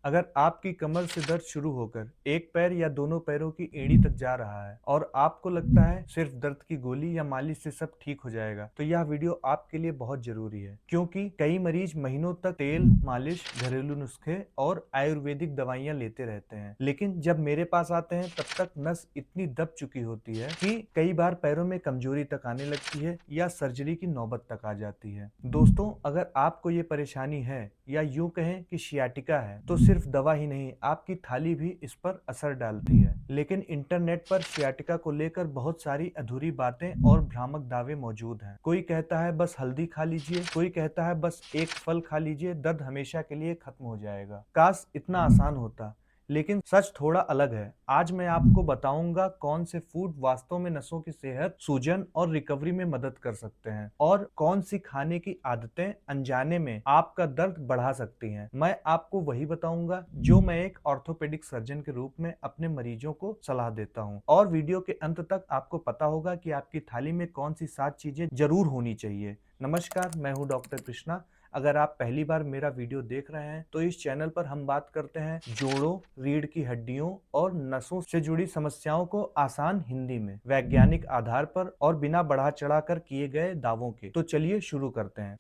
अगर आपकी कमर से दर्द शुरू होकर एक पैर या दोनों पैरों की एड़ी तक जा रहा है और आपको लगता है सिर्फ दर्द की गोली या मालिश से सब ठीक हो जाएगा, तो यह वीडियो आपके लिए बहुत जरूरी है, क्योंकि कई मरीज महीनों तक तेल, मालिश, घरेलू नुस्खे और आयुर्वेदिक दवाइयां लेते रहते हैं, लेकिन जब मेरे पास आते हैं तब तक नस इतनी दब चुकी होती है कि कई बार पैरों में कमजोरी तक आने लगती है या सर्जरी की नौबत तक आ जाती है। दोस्तों, अगर आपको ये परेशानी है या यूं कहें कि शियाटिका है, तो सिर्फ दवा ही नहीं, आपकी थाली भी इस पर असर डालती है। लेकिन इंटरनेट पर शियाटिका को लेकर बहुत सारी अधूरी बातें और भ्रामक दावे मौजूद हैं। कोई कहता है बस हल्दी खा लीजिए, कोई कहता है बस एक फल खा लीजिए, दर्द हमेशा के लिए खत्म हो जाएगा। काश इतना आसान होता, लेकिन सच थोड़ा अलग है। आज मैं आपको बताऊंगा कौन से फूड वास्तव में नसों की सेहत, सूजन और रिकवरी में मदद कर सकते हैं और कौन सी खाने की आदतें अनजाने में आपका दर्द बढ़ा सकती हैं। मैं आपको वही बताऊंगा जो मैं एक ऑर्थोपेडिक सर्जन के रूप में अपने मरीजों को सलाह देता हूं, और वीडियो के अंत तक आपको पता होगा कि आपकी थाली में कौन सी 7 चीजें जरूर होनी चाहिए। नमस्कार, मैं हूं डॉक्टर कृष्णा। अगर आप पहली बार मेरा वीडियो देख रहे हैं तो इस चैनल पर हम बात करते हैं जोड़ों, रीढ़ की हड्डियों और नसों से जुड़ी समस्याओं को आसान हिंदी में, वैज्ञानिक आधार पर और बिना बढ़ा चढ़ाकर किए गए दावों के। तो चलिए शुरू करते हैं।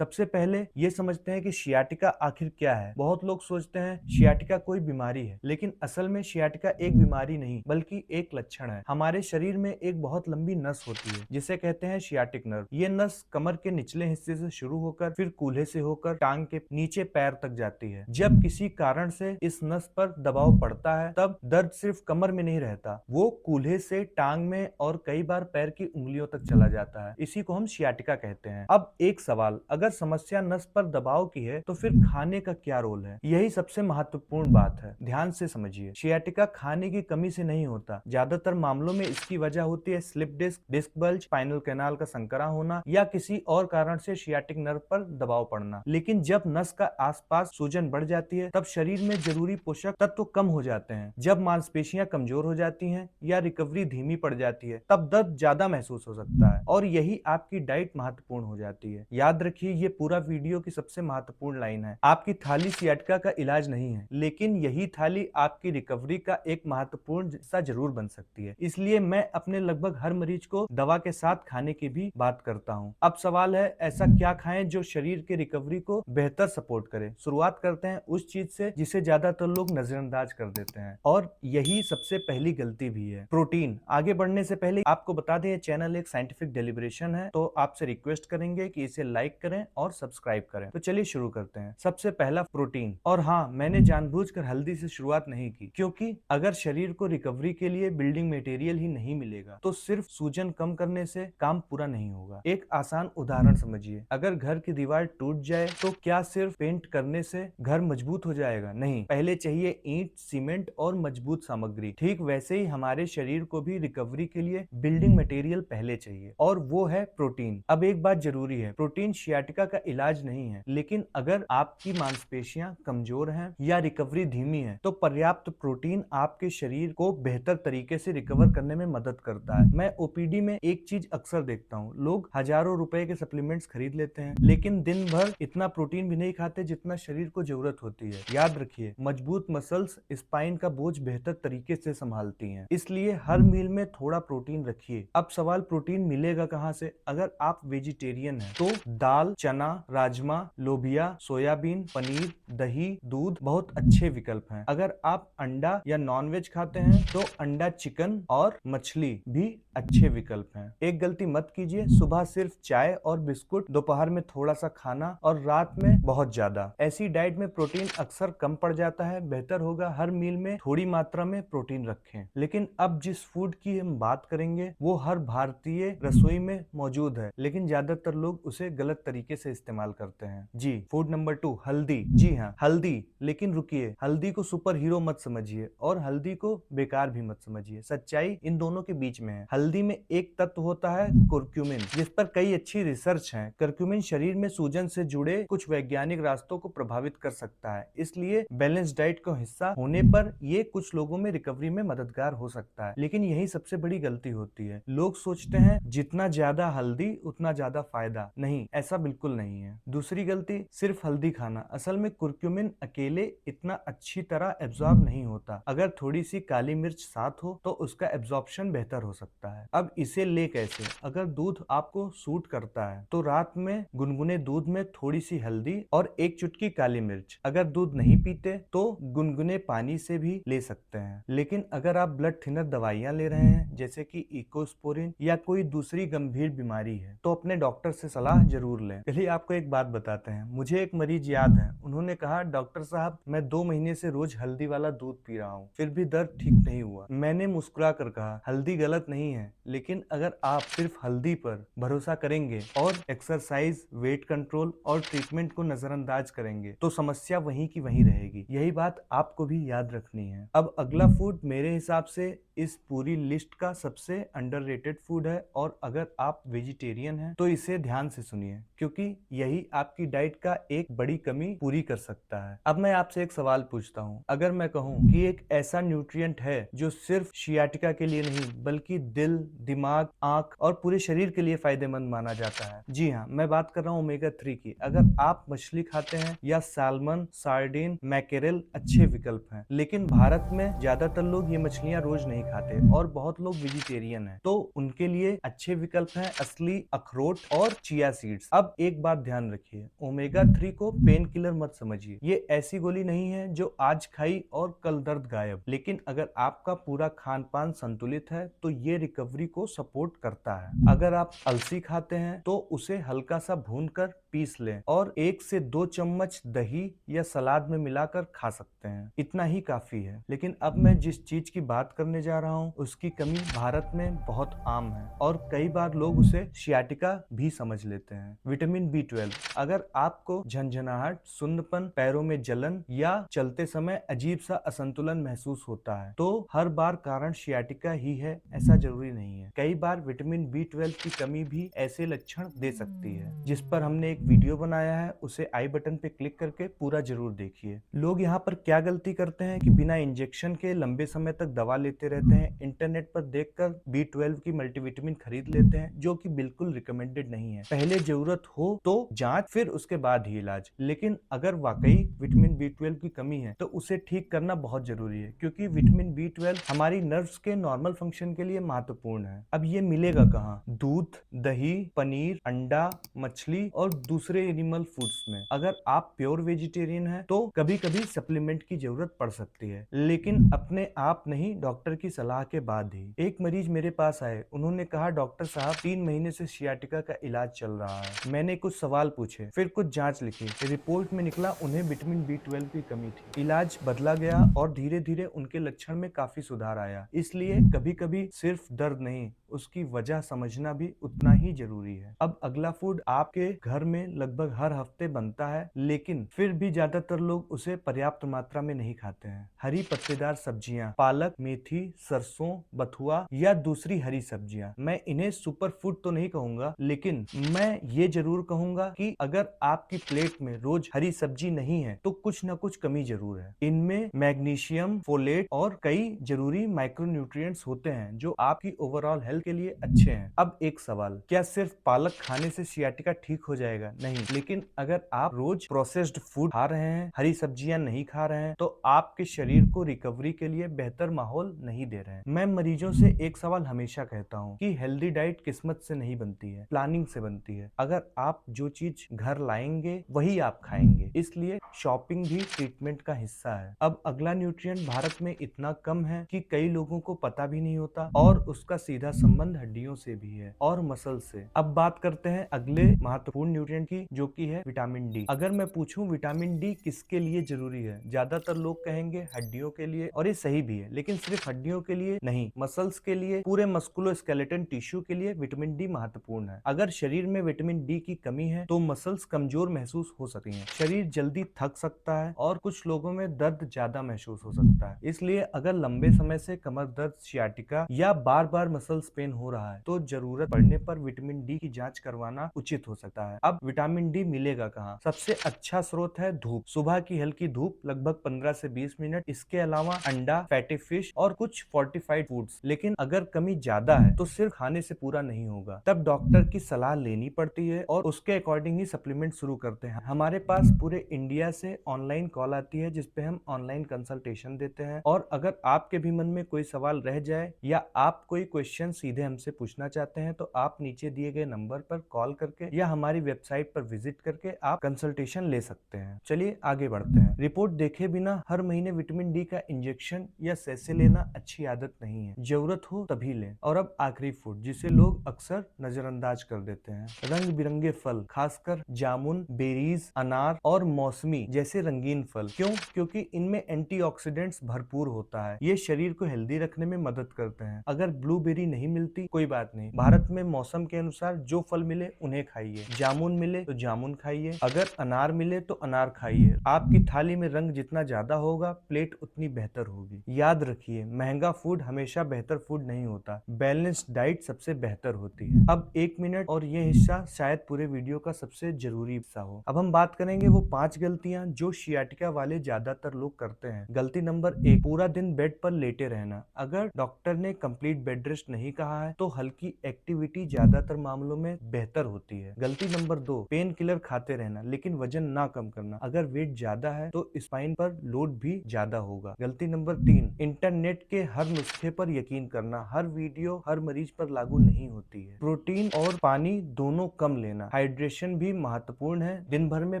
सबसे पहले ये समझते हैं कि शियाटिका आखिर क्या है। बहुत लोग सोचते हैं शियाटिका कोई बीमारी है, लेकिन असल में शियाटिका एक बीमारी नहीं बल्कि एक लक्षण है। हमारे शरीर में एक बहुत लंबी नस होती है जिसे कहते हैं शियाटिक नर्व। ये नस कमर के निचले हिस्से से शुरू होकर फिर कूल्हे से होकर टांग के नीचे पैर तक जाती है। जब किसी कारण से इस नस पर दबाव पड़ता है तब दर्द सिर्फ कमर में नहीं रहता, वो कूल्हे से टांग में और कई बार पैर की उंगलियों तक चला जाता है। इसी को हम शियाटिका कहते हैं। अब एक सवाल, अगर समस्या नस पर दबाव की है तो फिर खाने का क्या रोल है? यही सबसे महत्वपूर्ण बात है। ध्यान से समझिए, शियाटिका खाने की कमी से नहीं होता। ज्यादातर मामलों में इसकी वजह होती है slip disc, disc bulge, spinal canal का संकरा होना या किसी और कारण से शियाटिक नर्व पर दबाव पड़ना। लेकिन जब नस का आसपास सूजन बढ़ जाती है तब शरीर में जरूरी पोषक तत्व कम हो जाते हैं। जब मांसपेशियां कमजोर हो जाती हैं या रिकवरी धीमी पड़ जाती है तब दर्द ज्यादा महसूस हो सकता है, और यही आपकी डाइट महत्वपूर्ण हो जाती है। याद रखिए, ये पूरा वीडियो की सबसे महत्वपूर्ण लाइन है। आपकी थाली सियाटिका का इलाज नहीं है, लेकिन यही थाली आपकी रिकवरी का एक महत्वपूर्ण हिस्सा जरूर बन सकती है। इसलिए मैं अपने लगभग हर मरीज को दवा के साथ खाने की भी बात करता हूँ। अब सवाल है, ऐसा क्या खाएं जो शरीर के रिकवरी को बेहतर सपोर्ट करे? शुरुआत करते हैं उस चीज से जिसे ज्यादातर लोग नजरअंदाज कर देते हैं, और यही सबसे पहली गलती भी है, प्रोटीन। आगे बढ़ने से पहले आपको बता दें, ये चैनल एक साइंटिफिक डेलिब्रेशन है, तो आपसे रिक्वेस्ट करेंगे कि इसे लाइक करें और सब्सक्राइब करें। तो चलिए शुरू करते हैं। सबसे पहला, प्रोटीन। और हाँ, मैंने जानबूझकर हल्दी से शुरुआत नहीं की, क्योंकि अगर शरीर को रिकवरी के लिए बिल्डिंग मटेरियल ही नहीं मिलेगा तो सिर्फ सूजन कम करने से काम पूरा नहीं होगा। एक आसान उदाहरण समझिए, अगर घर की दीवार टूट जाए तो क्या सिर्फ पेंट करने से घर मजबूत हो जाएगा? नहीं, पहले चाहिए ईंट, सीमेंट और मजबूत सामग्री। ठीक वैसे ही हमारे शरीर को भी रिकवरी के लिए बिल्डिंग मटेरियल पहले चाहिए, और वो है प्रोटीन। अब एक बात जरूरी है, प्रोटीन शियाटिका का इलाज नहीं है, लेकिन अगर आपकी मांसपेशियां कमजोर हैं या रिकवरी धीमी है तो पर्याप्त प्रोटीन आपके शरीर को बेहतर तरीके से रिकवर करने में मदद करता है। मैं ओपीडी में एक चीज अक्सर देखता हूँ, लोग हजारों रुपए के सप्लीमेंट्स खरीद लेते हैं, लेकिन दिन भर इतना प्रोटीन भी नहीं खाते जितना शरीर को जरूरत होती है। याद रखिए, मजबूत मसल्स स्पाइन का बोझ बेहतर तरीके से संभालती हैं, इसलिए हर मील में थोड़ा प्रोटीन रखिए। अब सवाल, प्रोटीन मिलेगा कहाँ से? अगर आप वेजिटेरियन हैं तो दाल, चना, राजमा, लोबिया, सोयाबीन, पनीर, दही, दूध बहुत अच्छे विकल्प हैं। अगर आप अंडा या नॉनवेज खाते हैं तो अंडा, चिकन और मछली भी अच्छे विकल्प हैं। एक गलती मत कीजिए, सुबह सिर्फ चाय और बिस्कुट, दोपहर में थोड़ा सा खाना और रात में बहुत ज्यादा। ऐसी डाइट में प्रोटीन अक्सर कम पड़ जाता है। बेहतर होगा हर मील में थोड़ी मात्रा में प्रोटीन रखें। लेकिन अब जिस फूड की हम बात करेंगे वो हर भारतीय रसोई में मौजूद है, लेकिन ज्यादातर लोग उसे गलत तरीके से इस्तेमाल करते हैं। जी, फूड नंबर 2, हल्दी। जी हाँ, हल्दी। लेकिन रुकिए, हल्दी को सुपर हीरो मत समझिए और हल्दी को बेकार भी मत समझिए। सच्चाई इन दोनों के बीच में है। हल्दी में एक तत्व होता है कुर्क्यूमिन, जिस पर कई अच्छी रिसर्च है। कुर्क्यूमिन शरीर में सूजन से जुड़े कुछ वैज्ञानिक रास्तों को प्रभावित कर सकता है, इसलिए बैलेंस डाइट का हिस्सा होने पर ये कुछ लोगों में रिकवरी में मददगार हो सकता है। लेकिन यही सबसे बड़ी गलती होती है, लोग सोचते हैं जितना ज्यादा हल्दी उतना ज्यादा फायदा। नहीं, ऐसा बिल्कुल बिल्कुल नहीं है। दूसरी गलती, सिर्फ हल्दी खाना। असल में कुर्क्यूमिन अकेले इतना अच्छी तरह एब्जॉर्ब नहीं होता। अगर थोड़ी सी काली मिर्च साथ हो तो उसका एब्जॉर्प्शन बेहतर हो सकता है। अब इसे ले कैसे? अगर दूध आपको सूट करता है तो रात में गुनगुने दूध में थोड़ी सी हल्दी और एक चुटकी काली मिर्च। अगर दूध नहीं पीते तो गुनगुने पानी से भी ले सकते हैं। लेकिन अगर आप ब्लड थिनर दवाइयां ले रहे हैं जैसे कि इकोस्पोरिन या कोई दूसरी गंभीर बीमारी है तो अपने डॉक्टर से सलाह जरूर लें। चलिए आपको एक बात बताते हैं। मुझे एक मरीज याद है, उन्होंने कहा, डॉक्टर साहब मैं 2 महीने से रोज हल्दी वाला दूध पी रहा हूँ, फिर भी दर्द ठीक नहीं हुआ। मैंने मुस्कुरा कर कहा, हल्दी गलत नहीं है, लेकिन अगर आप सिर्फ हल्दी पर भरोसा करेंगे और एक्सरसाइज, वेट कंट्रोल और ट्रीटमेंट को नजरअंदाज करेंगे तो समस्या वहीं की वहीं रहेगी। यही बात आपको भी याद रखनी है। अब अगला फूड मेरे हिसाब से इस पूरी लिस्ट का सबसे अंडररेटेड फूड है, और अगर आप वेजिटेरियन हैं तो इसे ध्यान से सुनिए, क्योंकि यही आपकी डाइट का एक बड़ी कमी पूरी कर सकता है। अब मैं आपसे एक सवाल पूछता हूँ, अगर मैं कहूँ कि एक ऐसा न्यूट्रिएंट है जो सिर्फ शियाटिका के लिए नहीं बल्कि दिल, दिमाग, आंख और पूरे शरीर के लिए फायदेमंद माना जाता है। जी हाँ, मैं बात कर रहा हूँ ओमेगा 3 की। अगर आप मछली खाते हैं या सालमन, सार्डिन, मैकेरेल अच्छे विकल्प हैं, लेकिन भारत में ज्यादातर लोग ये मछलियां रोज नहीं खाते और बहुत लोग वेजिटेरियन हैं, तो उनके लिए अच्छे विकल्प हैं असली अखरोट और चिया सीड्स। अब एक बात ध्यान रखिए, ओमेगा 3 को पेन किलर मत समझिए। ये ऐसी गोली नहीं है जो आज खाई और कल दर्द गायब, लेकिन अगर आपका पूरा खान पान संतुलित है तो ये रिकवरी को सपोर्ट करता है। अगर आप अलसी खाते हैं तो उसे हल्का सा भूनकर पीस लें और 1 से 2 चम्मच दही या सलाद में मिलाकर खा सकते हैं। इतना ही काफी है। लेकिन अब मैं जिस चीज की बात करने जा रहा हूँ उसकी कमी भारत में बहुत आम है और कई बार लोग उसे शियाटिका भी समझ लेते हैं। Vitamin B12। अगर आपको झंझनाहट, सुन्नपन, पैरों में जलन या चलते समय अजीब सा असंतुलन महसूस होता है तो हर बार कारण शियाटिका ही है ऐसा जरूरी नहीं है। कई बार विटामिन B12 की कमी भी ऐसे लक्षण दे सकती है, जिस पर हमने एक वीडियो बनाया है, उसे आई बटन पे क्लिक करके पूरा जरूर देखिए। लोग यहाँ पर क्या गलती करते हैं कि बिना इंजेक्शन के लंबे समय तक दवा लेते रहते हैं। इंटरनेट पर देखकर B12 की मल्टीविटामिन खरीद लेते हैं, जो कि बिल्कुल रिकमेंडेड नहीं है। पहले जरूरत हो तो जांच, फिर उसके बाद ही इलाज। लेकिन अगर वाकई विटामिन B12 की कमी है तो उसे ठीक करना बहुत जरूरी है, क्योंकि विटामिन B12 हमारी नर्व्स के नॉर्मल फंक्शन के लिए महत्वपूर्ण है। अब ये मिलेगा कहाँ? दूध, दही, पनीर, अंडा, मछली और दूसरे एनिमल फूड्स में। अगर आप प्योर वेजिटेरियन हैं तो कभी कभी सप्लीमेंट की जरूरत पड़ सकती है, लेकिन अपने आप नहीं, डॉक्टर की सलाह के बाद ही। एक मरीज मेरे पास आए, उन्होंने कहा, डॉक्टर साहब 3 महीने से शियाटिका का इलाज चल रहा है। मैंने कुछ सवाल पूछे, फिर कुछ जांच लिखी। रिपोर्ट में निकला उन्हें विटामिन B12 की कमी थी। इलाज बदला गया और धीरे धीरे उनके लक्षण में काफी सुधार आया। इसलिए कभी कभी सिर्फ दर्द नहीं, उसकी वजह समझना भी उतना ही जरूरी है। अब अगला फूड आपके घर में लगभग हर हफ्ते बनता है, लेकिन फिर भी ज्यादातर लोग उसे पर्याप्त मात्रा में नहीं खाते हैं। हरी पत्तेदार सब्जियां, पालक, मेथी, सरसों, बथुआ या दूसरी हरी सब्जियां। मैं इन्हें सुपर फूड तो नहीं कहूंगा, लेकिन मैं ये जरूर कहूंगा कि अगर आपकी प्लेट में रोज हरी सब्जी नहीं है तो कुछ न कुछ कमी जरूर है। इनमें मैग्नीशियम, फोलेट और कई जरूरी माइक्रोन्यूट्रिएंट्स होते हैं जो आपकी ओवरऑल हेल्थ के लिए अच्छे हैं। अब एक सवाल, क्या सिर्फ पालक खाने से सियाटिका ठीक हो जाएगा? नहीं, लेकिन अगर आप रोज प्रोसेस्ड फूड खा रहे हैं, हरी सब्जियां नहीं खा रहे हैं, तो आपके शरीर को रिकवरी के लिए बेहतर माहौल नहीं दे रहे हैं। मैं मरीजों से एक सवाल हमेशा कहता हूं कि हेल्दी डाइट किस्मत से नहीं बनती है, प्लानिंग से बनती है। अगर आप जो चीज घर लाएंगे वही आप खाएंगे, इसलिए शॉपिंग भी ट्रीटमेंट का हिस्सा है। अब अगला न्यूट्रिएंट भारत में इतना कम है कि कई लोगों को पता भी नहीं होता, और उसका सीधा संबंध हड्डियों से भी है और मसल से। अब बात करते हैं अगले महत्वपूर्ण न्यूट्रिएंट की, जो कि है विटामिन डी। अगर मैं पूछूं विटामिन डी किसके लिए जरूरी है, ज्यादातर लोग कहेंगे हड्डियों के लिए, और ये सही भी है, लेकिन सिर्फ हड्डियों के लिए नहीं, मसल्स के लिए, पूरे मस्कुलोस्केलेटन टिश्यू के लिए विटामिन डी महत्वपूर्ण है। अगर शरीर में विटामिन डी की कमी है तो मसल्स कमजोर महसूस हो सकती हैं, शरीर जल्दी थक सकता है और कुछ लोगों में दर्द ज्यादा महसूस हो सकता है। इसलिए अगर लंबे समय से कमर दर्द, सियाटिका या बार बार मसल्स पेन हो रहा है तो जरूरत पड़ने पर विटामिन डी की जांच करवाना उचित हो सकता है। अब विटामिन डी मिलेगा कहाँ? सबसे अच्छा स्रोत है धूप। सुबह की हल्की धूप लगभग 15 से 20 मिनट। इसके अलावा अंडा, फैटी फिश और कुछ फोर्टिफाइड फूड्स। लेकिन अगर कमी ज्यादा है तो सिर्फ खाने से पूरा नहीं होगा, तब डॉक्टर की सलाह लेनी पड़ती है और उसके अकॉर्डिंग ही सप्लीमेंट शुरू करते हैं। हमारे पास पूरे इंडिया से ऑनलाइन कॉल आती है जिसपे हम ऑनलाइन कंसल्टेशन देते हैं। और अगर आपके भी मन में कोई सवाल रह जाए या आप कोई क्वेश्चन सीधे हमसे पूछना चाहते हैं तो आप नीचे दिए गए नंबर पर कॉल करके या हमारी वेबसाइट पर विजिट करके आप कंसल्टेशन ले सकते हैं। चलिए आगे बढ़ते हैं। रिपोर्ट देखे बिना हर महीने विटामिन डी का इंजेक्शन या सैसे लेना अच्छी आदत नहीं है। जरूरत हो तभी लें। और अब आखिरी फूड जिसे लोग अक्सर नजरअंदाज कर देते हैं, रंग बिरंगे फल, खासकर जामुन, बेरीज, अनार और मौसमी जैसे रंगीन फल। क्यों? क्योंकि इनमें एंटीऑक्सीडेंट्स भरपूर होता है। ये शरीर को हेल्दी रखने में मदद करते हैं। अगर ब्लूबेरी नहीं मिलती कोई बात नहीं, भारत में मौसम के अनुसार जो फल मिले उन्हें खाइए। जामुन मिले तो जामुन खाइए, अगर अनार मिले तो अनार खाइए। आपकी थाली में रंग जितना ज्यादा होगा प्लेट उतनी बेहतर होगी। याद रखिए, महंगा फूड हमेशा बेहतर फूड नहीं होता। बैलेंस्ड डाइट सबसे बेहतर होती है। अब 1 मिनट और ये हिस्सा शायद पूरे वीडियो का सबसे जरूरी हिस्सा हो। अब हम बात करेंगे वो 5 गलतियां जो शियाटिका वाले ज्यादातर लोग करते हैं। गलती नंबर 1, पूरा दिन बेड पर लेटे रहना। अगर डॉक्टर ने कंप्लीट बेड रेस्ट नहीं कहा है तो हल्की एक्टिविटी ज्यादातर मामलों में बेहतर होती है। गलती नंबर 2, पेन किलर खाते रहना लेकिन वजन ना कम करना। अगर वेट ज्यादा है तो स्पाइन पर लोड भी ज्यादा होगा। गलती नंबर 3, इंटरनेट के हर नुस्खे पर यकीन करना। हर वीडियो हर मरीज पर लागू नहीं होती है। प्रोटीन और पानी दोनों कम लेना। हाइड्रेशन भी महत्वपूर्ण है। दिन भर में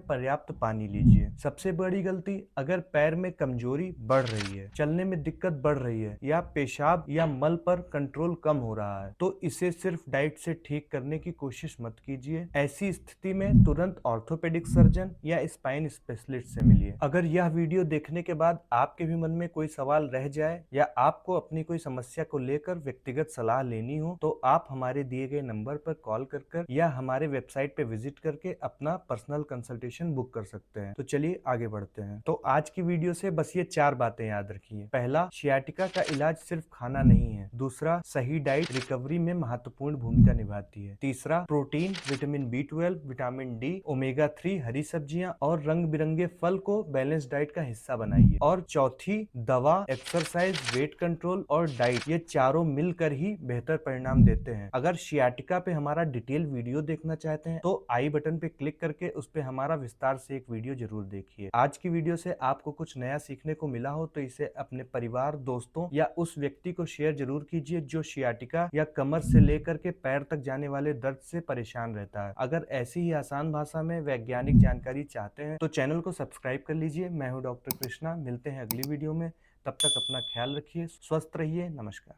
पर्याप्त पानी लीजिए। सबसे बड़ी गलती, अगर पैर में कमजोरी बढ़ रही है, चलने में दिक्कत बढ़ रही है या पेशाब या मल पर कंट्रोल कम हो रहा है तो इसे सिर्फ डाइट से ठीक करने की कोशिश मत कीजिए। ऐसी स्थिति में तुरंत ऑर्थोपेडिक सर्जन या स्पाइन स्पेशलिस्ट से मिलिए। अगर यह वीडियो देखने के बाद आपके भी मन में कोई सवाल रह जाए या आपको अपनी कोई समस्या को लेकर व्यक्तिगत सलाह लेनी हो तो आप हमारे दिए गए नंबर पर कॉल कर या हमारे वेबसाइट पे विजिट करके अपना पर्सनल कंसल्टेशन बुक कर सकते हैं। तो चलिए आगे बढ़ते हैं। तो आज की वीडियो से बस ये 4 बातें याद रखिए। पहला, शियाटिका का इलाज सिर्फ खाना नहीं है। दूसरा, सही डाइट रिकवरी में महत्वपूर्ण भूमिका निभाती है। तीसरा, protein, vitamin B12, vitamin D, omega 3, हरी सब्जियां और रंग बिरंगे फल को बैलेंस डाइट का हिस्सा बनाइए। और चौथी, दवा, एक्सरसाइज, वेट कंट्रोल और डाइट, ये चारों मिलकर ही बेहतर परिणाम देते हैं। अगर शियाटिका पे हमारा डिटेल वीडियो देखना चाहते हैं तो आई बटन पे क्लिक करके उस पे हमारा विस्तार से एक वीडियो जरूर देखिए। आज की वीडियो से आपको कुछ नया सीखने को मिला हो तो इसे अपने परिवार, दोस्तों या उस व्यक्ति को शेयर जरूर कीजिए जो शियाटिका या कमर से लेकर के पैर तक जाने वाले दर्द से परेशान रहता है। अगर ऐसी ही आसान भाषा में वैज्ञानिक जानकारी चाहते हैं तो चैनल को सब्सक्राइब कर लीजिए। मैं हूँ डॉक्टर कृष्णा। मिलते हैं अगली वीडियो में। तब तक अपना ख्याल रखिए, स्वस्थ रहिए। नमस्कार।